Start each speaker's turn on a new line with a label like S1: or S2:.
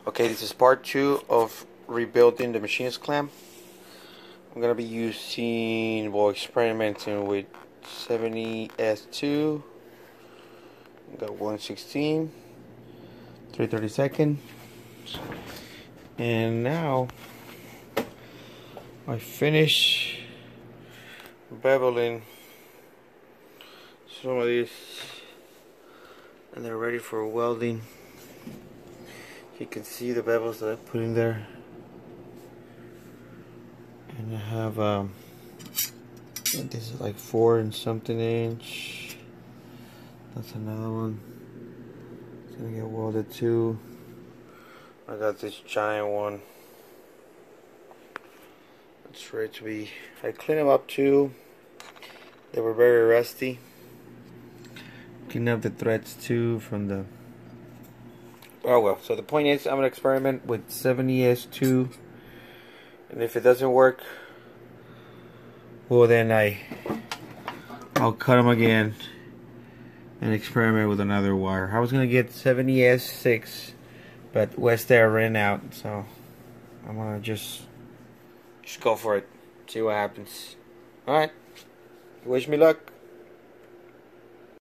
S1: Okay, this is part 2 of rebuilding the machinist clamp. I'm gonna be experimenting with 70S2. Got 116, 3/32, and now I finish beveling some of these, and they're ready for welding. You can see the bevels that I put in there, and I have this is like 4 and something inch. That's another one. It's gonna get welded too. I got this giant one. It's ready to be. I cleaned them up too. They were very rusty. Clean up the threads too from the. Oh well. So the point is, I'm gonna experiment with 70S2, and if it doesn't work, well then I'll cut them again and experiment with another wire. I was gonna get 70S6, but West Air ran out, so I'm gonna just go for it. See what happens. All right. Wish me luck.